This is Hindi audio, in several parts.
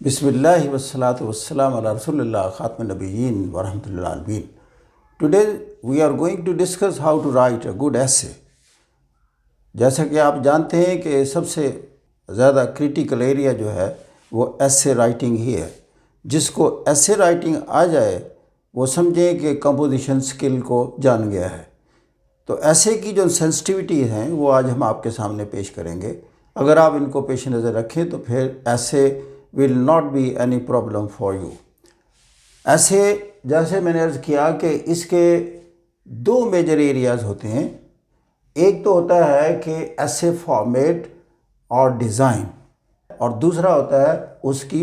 Bismillahi wassalatu wassalam ala Rasulillah khatmin nabiyyin wa rahmatullahi alamin. Today we are going to discuss how to write a good essay. जैसा कि आप जानते हैं कि सबसे ज़्यादा क्रिटिकल एरिया जो है वो एसे राइटिंग ही है। जिसको एसे राइटिंग आ जाए वो समझें कि कंपोजिशन स्किल को जान गया है। तो ऐसे की जो सेंसिटिविटी हैं वो आज हम आपके सामने पेश करेंगे। अगर आप इनको पेश नज़र रखें तो फिर ऐसे will not be any problem for you. ऐसे जैसे मैंने अर्ज़ किया कि इसके दो मेजर एरियाज़ होते हैं। एक तो होता है कि ऐसे फॉर्मेट और डिज़ाइन, और दूसरा होता है उसकी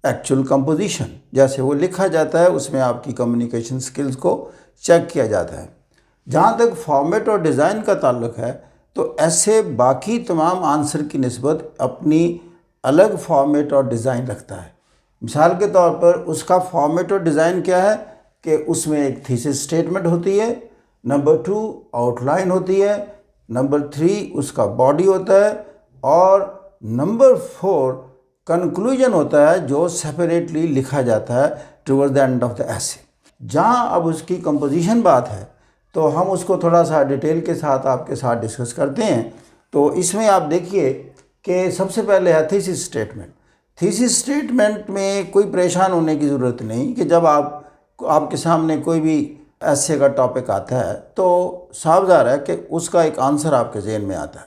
एक्चुअल कंपोजिशन, जैसे वो लिखा जाता है उसमें आपकी कम्युनिकेशन स्किल्स को चेक किया जाता है। जहाँ तक फॉर्मेट और डिज़ाइन का ताल्लुक़ है तो ऐसे बाकी तमाम आंसर की निस्बत अपनी अलग फॉर्मेट और डिज़ाइन रखता है। मिसाल के तौर पर उसका फॉर्मेट और डिज़ाइन क्या है कि उसमें एक थीसिस स्टेटमेंट होती है, नंबर 2 आउटलाइन होती है, नंबर 3 उसका बॉडी होता है, और नंबर 4 कंक्लूजन होता है जो सेपरेटली लिखा जाता है towards the end of the essay. जहाँ अब उसकी कंपोजिशन बात है तो हम उसको थोड़ा सा डिटेल के साथ आपके साथ डिस्कस करते हैं। तो इसमें आप देखिए कि सबसे पहले है थीसिस स्टेटमेंट। थीसिस स्टेटमेंट में कोई परेशान होने की ज़रूरत नहीं कि जब आपके सामने कोई भी ऐसे का टॉपिक आता है तो साफ ज़ाहिर है कि उसका एक आंसर आपके जहन में आता है।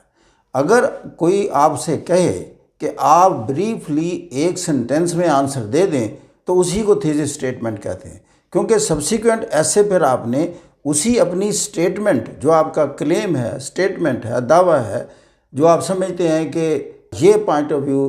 अगर कोई आपसे कहे कि आप ब्रीफली एक सेंटेंस में आंसर दे दें तो उसी को थीसिस स्टेटमेंट कहते हैं, क्योंकि सब्सिक्वेंट ऐसे फिर आपने उसी अपनी स्टेटमेंट जो आपका क्लेम है, स्टेटमेंट है, दावा है, जो आप समझते हैं कि ये पॉइंट ऑफ व्यू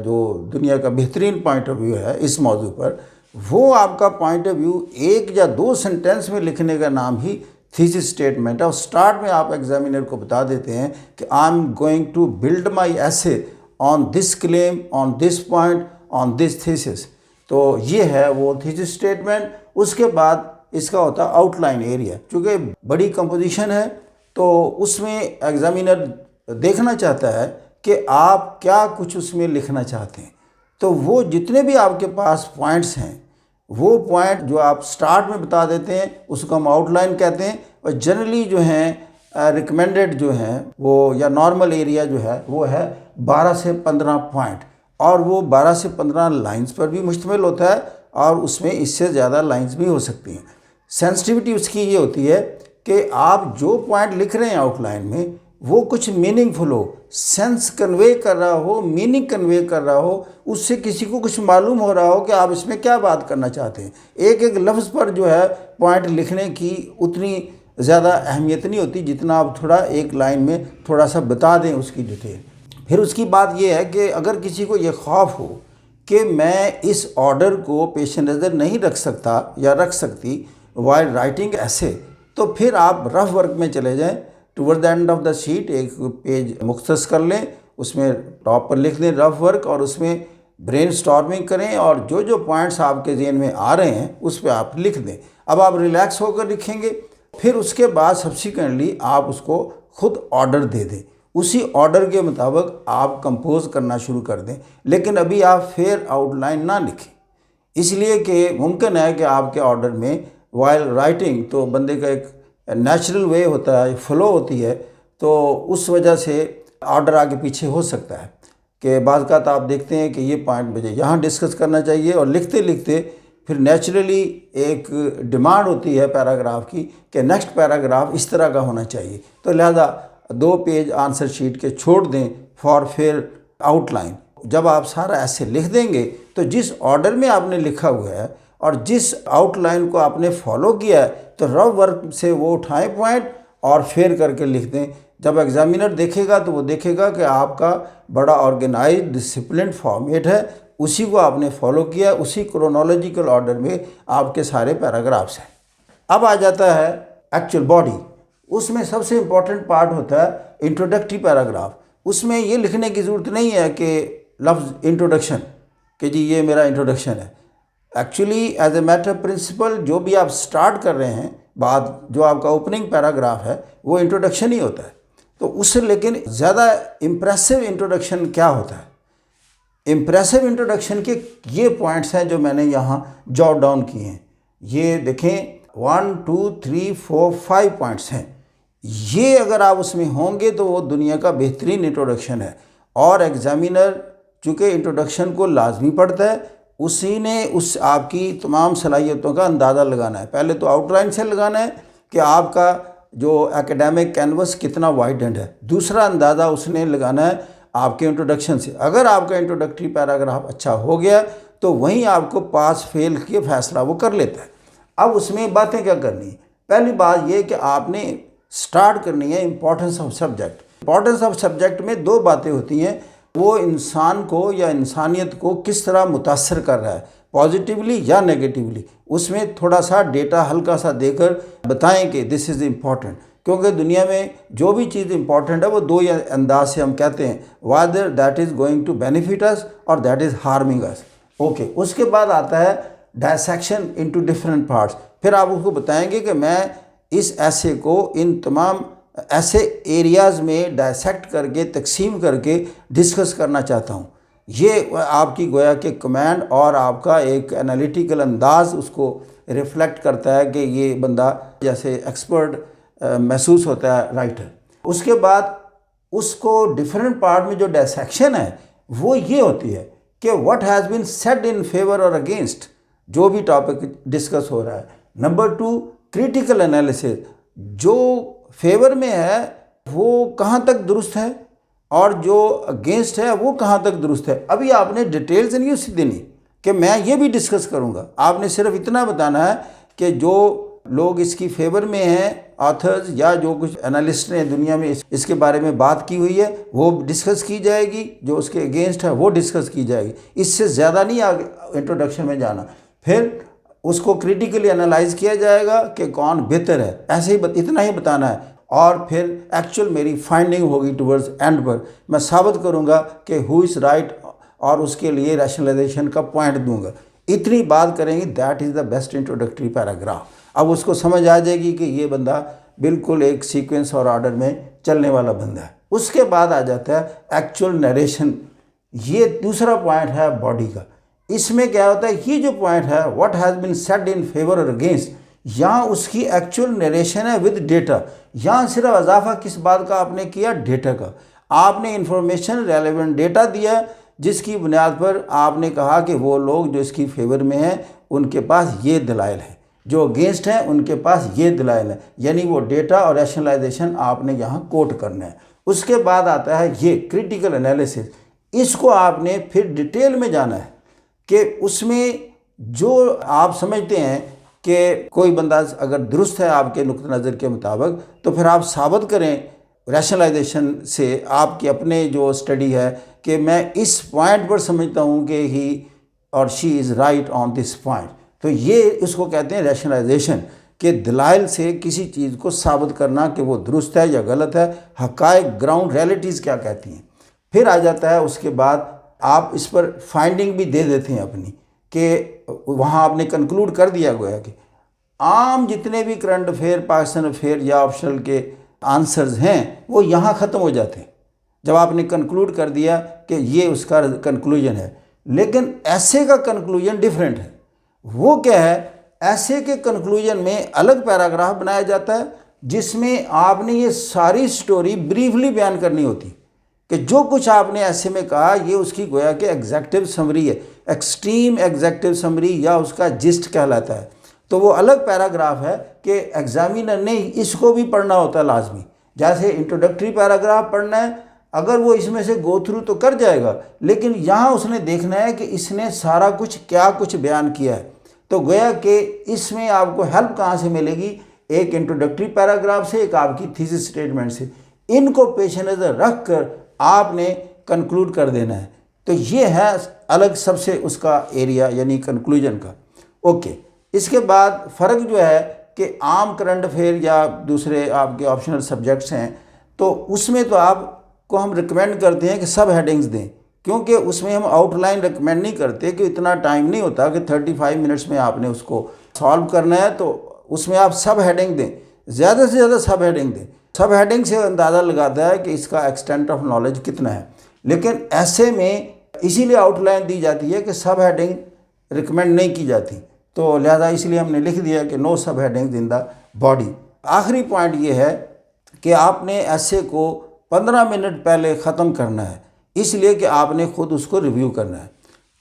जो दुनिया का बेहतरीन पॉइंट ऑफ व्यू है इस मौजू पर, वो आपका पॉइंट ऑफ व्यू एक या दो सेंटेंस में लिखने का नाम ही थीसिस स्टेटमेंट है। और स्टार्ट में आप एग्जामिनर को बता देते हैं कि I am going to build my essay on this claim, on this point, on this thesis. तो ये है वो थीसिस स्टेटमेंट। उसके बाद इसका होता है आउटलाइन एरिया। चूँकि बड़ी कंपोजिशन है तो उसमें एग्जामिनर देखना चाहता है कि आप क्या कुछ उसमें लिखना चाहते हैं। तो वो जितने भी आपके पास पॉइंट्स हैं वो पॉइंट जो आप स्टार्ट में बता देते हैं उसको हम आउटलाइन कहते हैं। और जनरली जो हैं रिकमेंडेड जो हैं वो या नॉर्मल एरिया जो है वो है 12 से 15 पॉइंट, और वो 12 से 15 लाइंस पर भी मुश्तमिल होता है, और उसमें इससे ज़्यादा लाइंस भी हो सकती हैं। सेंसिटिविटी उसकी ये होती है कि आप जो पॉइंट लिख रहे हैं आउटलाइन में वो कुछ मीनिंगफुल हो, सेंस कन्वे कर रहा हो, मीनिंग कन्वे कर रहा हो, उससे किसी को कुछ मालूम हो रहा हो कि आप इसमें क्या बात करना चाहते हैं। एक एक लफ्ज़ पर जो है पॉइंट लिखने की उतनी ज़्यादा अहमियत नहीं होती जितना आप थोड़ा एक लाइन में थोड़ा सा बता दें उसकी डिटेल। फिर उसकी बात यह है कि अगर किसी को ये ख़ौफ हो कि मैं इस ऑर्डर को पेश नज़र नहीं रख सकता या रख सकती वाइल राइटिंग ऐसे, तो फिर आप रफ वर्क में चले जाएं। Toward the end of the sheet एक पेज मुख्तस कर लें, उसमें टॉप पर लिख दें रफ वर्क, और उसमें ब्रेन स्टॉर्मिंग करें, और जो जो पॉइंट्स आपके जहन में आ रहे हैं उस पर आप लिख दें। अब आप रिलैक्स होकर लिखेंगे। फिर उसके बाद सब्सिक्वेंटली आप उसको खुद ऑर्डर दे दें, उसी ऑर्डर के मुताबिक आप कंपोज करना शुरू कर दें। लेकिन अभी आप फेयर आउटलाइन ना लिखें, इसलिए कि मुमकिन है कि आपके ऑर्डर में वाइल राइटिंग तो बंदे का एक नेचुरल वे होता है, फ्लो होती है, तो उस वजह से ऑर्डर आगे पीछे हो सकता है कि बाज़ का आप देखते हैं कि ये पॉइंट मुझे यहाँ डिस्कस करना चाहिए, और लिखते लिखते फिर नेचुरली एक डिमांड होती है पैराग्राफ की कि नेक्स्ट पैराग्राफ इस तरह का होना चाहिए। तो लिहाजा 2 पेज आंसर शीट के छोड़ दें फॉर फेयर आउटलाइन। जब आप सारा ऐसे लिख देंगे तो जिस ऑर्डर में आपने लिखा हुआ है और जिस आउटलाइन को आपने फॉलो किया है तो रफ वर्क से वो उठाएं पॉइंट और फेयर करके लिख दें। जब एग्जामिनर देखेगा तो वो देखेगा कि आपका बड़ा ऑर्गेनाइज्ड डिसिप्लिन फॉर्मेट है, उसी को आपने फॉलो किया, उसी क्रोनोलॉजिकल ऑर्डर में आपके सारे पैराग्राफ्स हैं। अब आ जाता है एक्चुअल बॉडी। उसमें सबसे इम्पॉर्टेंट पार्ट होता है इंट्रोडक्टरी पैराग्राफ। उसमें ये लिखने की ज़रूरत नहीं है कि लफ्ज़ इंट्रोडक्शन, कि जी ये मेरा इंट्रोडक्शन है। Actually as a matter principle जो भी आप स्टार्ट कर रहे हैं बात, जो आपका ओपनिंग पैराग्राफ है वो इंट्रोडक्शन ही होता है। तो उससे लेकिन ज़्यादा इम्प्रेसिव इंट्रोडक्शन क्या होता है? इम्प्रेसिव इंट्रोडक्शन के ये पॉइंट्स हैं जो मैंने यहाँ जॉट डाउन किए हैं। ये देखें 1 2 3 4 5 पॉइंट्स हैं। ये अगर आप उसमें होंगे तो वो दुनिया का बेहतरीन इंट्रोडक्शन है। और एग्जामिनर चूँकि इंट्रोडक्शन को लाजमी पढ़ता है, उसी ने उस आपकी तमाम सलाहियतों का अंदाज़ा लगाना है। पहले तो आउटलाइन से लगाना है कि आपका जो एकेडमिक कैनवस कितना वाइडेंड है। दूसरा अंदाज़ा उसने लगाना है आपके इंट्रोडक्शन से। अगर आपका इंट्रोडक्टरी पैराग्राफ अच्छा हो गया तो वहीं आपको पास फेल के फैसला वो कर लेता है। अब उसमें बातें क्या करनी है? पहली बात ये कि आपने स्टार्ट करनी है importance of subject. Importance of subject में दो बातें होती हैं, वो इंसान को या इंसानियत को किस तरह मुतासर कर रहा है, पॉजिटिवली या नेगेटिवली। उसमें थोड़ा सा डेटा हल्का सा देकर बताएं कि दिस इज़ इम्पॉर्टेंट, क्योंकि दुनिया में जो भी चीज़ इंपॉर्टेंट है वो दो या अंदाज से हम कहते हैं, whether that is going to benefit us or that is harming us. Okay, उसके बाद आता है डायसेक्शन इनटू डिफरेंट पार्ट्स। फिर आप उसको बताएंगे कि मैं इस ऐसे को इन तमाम ऐसे एरियाज़ में डायसेक्ट करके तकसीम करके डिस्कस करना चाहता हूँ। ये आपकी गोया के कमांड और आपका एक एनालिटिकल अंदाज उसको रिफ्लेक्ट करता है कि ये बंदा जैसे एक्सपर्ट महसूस होता है राइटर। उसके बाद उसको डिफरेंट पार्ट में जो डायसेक्शन है वो ये होती है कि what has been said in favour और अगेंस्ट, जो भी टॉपिक डिस्कस हो रहा है। नंबर 2, क्रिटिकल एनालिसिस, जो फेवर में है वो कहाँ तक दुरुस्त है और जो अगेंस्ट है वो कहाँ तक दुरुस्त है। अभी आपने डिटेल्स नहीं उससे देनी कि मैं ये भी डिस्कस करूँगा। आपने सिर्फ इतना बताना है कि जो लोग इसकी फेवर में हैं, ऑथर्स या जो कुछ एनालिस्ट ने दुनिया में इसके बारे में बात की हुई है वो डिस्कस की जाएगी, जो उसके अगेंस्ट है वो डिस्कस की जाएगी। इससे ज़्यादा नहीं आगे इंट्रोडक्शन में जाना। फिर उसको क्रिटिकली एनालाइज किया जाएगा कि कौन बेहतर है, ऐसे ही इतना ही बताना है। और फिर एक्चुअल मेरी फाइंडिंग होगी टुवर्ड्स एंड पर, मैं साबित करूंगा कि हु इज़ राइट और उसके लिए रैशनलाइजेशन का पॉइंट दूंगा। इतनी बात करेंगे, that is the best introductory paragraph. अब उसको समझ आ जाएगी कि ये बंदा बिल्कुल एक सीक्वेंस और ऑर्डर में चलने वाला बंदा है। उसके बाद आ जाता है एक्चुअल नरेशन। ये दूसरा पॉइंट है बॉडी का। इसमें क्या होता है, ये जो पॉइंट है what has been said in favour और अगेंस्ट, यहाँ उसकी एक्चुअल नरेशन है विद डेटा। यहाँ सिर्फ इजाफा किस बात का आपने किया, डेटा का। आपने इंफॉर्मेशन रेलेवेंट डेटा दिया जिसकी बुनियाद पर आपने कहा कि वो लोग जो इसकी फेवर में हैं उनके पास ये दलाइल है, जो अगेंस्ट हैं उनके पास ये दलाइल है। यानी वो डेटा और रैशनलाइजेशन आपने यहाँ कोट करना है। उसके बाद आता है ये क्रिटिकल एनालिसिस। इसको आपने फिर डिटेल में जाना है कि उसमें जो आप समझते हैं कि कोई बंदा अगर दुरुस्त है आपके नुक्ते नज़र के मुताबिक, तो फिर आप साबित करें रैशनलाइजेशन से, आपके अपने जो स्टडी है कि मैं इस पॉइंट पर समझता हूँ कि ही और she is right on this point. तो ये इसको कहते हैं रैशनलाइजेशन, कि दलाइल से किसी चीज़ को साबित करना कि वो दुरुस्त है या गलत है, हक़ाइक़ ग्राउंड रियलिटीज़ क्या कहती हैं। फिर आ जाता है उसके बाद आप इस पर फाइंडिंग भी दे देते हैं अपनी, कि वहाँ आपने कंक्लूड कर दिया गया कि आम जितने भी करंट अफेयर, पाकिस्तान अफेयर या ऑप्शनल के आंसर्स हैं वो यहाँ ख़त्म हो जाते हैं जब आपने कंक्लूड कर दिया कि ये उसका कंक्लूजन है। लेकिन ऐसे का कंक्लूजन डिफरेंट है। वो क्या है, ऐसे के कंक्लूजन में अलग पैराग्राफ बनाया जाता है जिसमें आपने ये सारी स्टोरी ब्रीफली बयान करनी होती कि जो कुछ आपने ऐसे में कहा ये उसकी गोया के एग्जेक्टिव समरी है, एक्सट्रीम एग्जेक्टिव समरी या उसका जिस्ट कहलाता है। तो वो अलग पैराग्राफ है कि एग्जामिनर ने इसको भी पढ़ना होता है लाजमी। जैसे इंट्रोडक्टरी पैराग्राफ पढ़ना है, अगर वो इसमें से गो थ्रू तो कर जाएगा, लेकिन यहाँ उसने देखना है कि इसने सारा कुछ क्या कुछ बयान किया है। तो गोया कि इसमें आपको हेल्प कहाँ से मिलेगी, एक इंट्रोडक्टरी पैराग्राफ से, एक आपकी थीसिस स्टेटमेंट से। इनको पेश नज़र रख कर आपने कंक्लूड कर देना है। तो ये है अलग सबसे उसका एरिया यानी कंक्लूजन का। ओके, इसके बाद फ़र्क जो है कि आम करंट अफेयर या दूसरे आपके ऑप्शनल सब्जेक्ट्स हैं, तो उसमें तो आपको हम रिकमेंड करते हैं कि सब हेडिंग्स दें, क्योंकि उसमें हम आउटलाइन रिकमेंड नहीं करते कि इतना टाइम नहीं होता कि 35 मिनट्स में आपने उसको सॉल्व करना है। तो उसमें आप सब हेडिंग दें, ज़्यादा से ज़्यादा सब हेडिंग दें। सब हेडिंग से अंदाज़ा लगाता है कि इसका एक्सटेंट ऑफ नॉलेज कितना है। लेकिन ऐसे में इसीलिए आउटलाइन दी जाती है कि सब हेडिंग रिकमेंड नहीं की जाती, तो लिहाजा इसलिए हमने लिख दिया कि नो सब हेडिंग इन द बॉडी। आखिरी पॉइंट ये है कि आपने ऐसे को 15 मिनट पहले ख़त्म करना है, इसलिए कि आपने ख़ुद उसको रिव्यू करना है।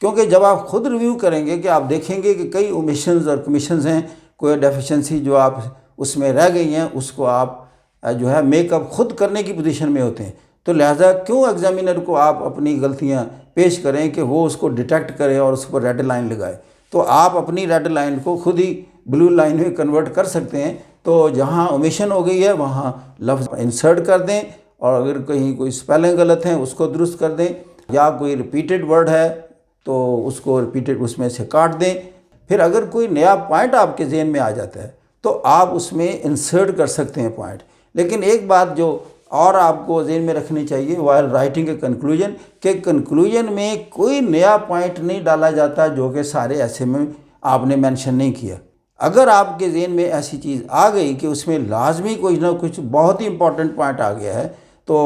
क्योंकि जब आप खुद रिव्यू करेंगे कि आप देखेंगे कि कई ओमिशंस और कमीशंस हैं, कोई डेफिशिएंसी जो आप उसमें रह गई हैं, उसको आप जो है मेकअप खुद करने की पोजीशन में होते हैं। तो लिहाजा क्यों एग्जामिनर को आप अपनी गलतियां पेश करें कि वो उसको डिटेक्ट करे और उस पर रेड लाइन लगाए। तो आप अपनी रेड लाइन को खुद ही ब्लू लाइन में कन्वर्ट कर सकते हैं। तो जहां ओमिशन हो गई है वहां लफ्ज़ इंसर्ट कर दें, और अगर कहीं कोई स्पेलिंग गलत है उसको दुरुस्त कर दें, या कोई रिपीटेड वर्ड है तो उसको रिपीटेड उसमें से काट दें। फिर अगर कोई नया पॉइंट आपके जहन में आ जाता है तो आप उसमें इंसर्ट कर सकते हैं पॉइंट। लेकिन एक बात जो और आपको जहन में रखनी चाहिए वाइल राइटिंग ए कंक्लूजन, के कंक्लूजन में कोई नया पॉइंट नहीं डाला जाता जो कि सारे ऐसे में आपने मेंशन नहीं किया। अगर आपके जहन में ऐसी चीज़ आ गई कि उसमें लाजमी कुछ ना कुछ बहुत ही इंपॉर्टेंट पॉइंट आ गया है तो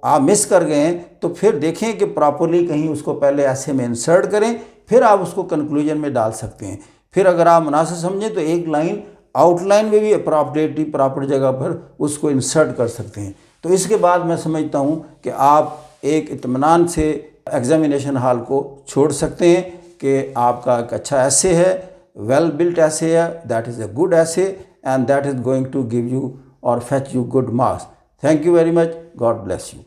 आप मिस कर गए हैं, तो फिर देखें कि प्रॉपरली कहीं उसको पहले ऐसे में इंसर्ट करें, फिर आप उसको कंक्लूजन में डाल सकते हैं। फिर अगर आप मुनासिब समझें तो एक लाइन आउटलाइन में भी अप्रॉप्रिएटली प्रॉपर जगह पर उसको इंसर्ट कर सकते हैं। तो इसके बाद मैं समझता हूँ कि आप एक इत्मीनान से एग्जामिनेशन हॉल को छोड़ सकते हैं कि आपका एक अच्छा ऐसे है, वेल बिल्ट ऐसे है, that is a good essay and that is going to give you or fetch you good marks. Thank you very much. God bless you.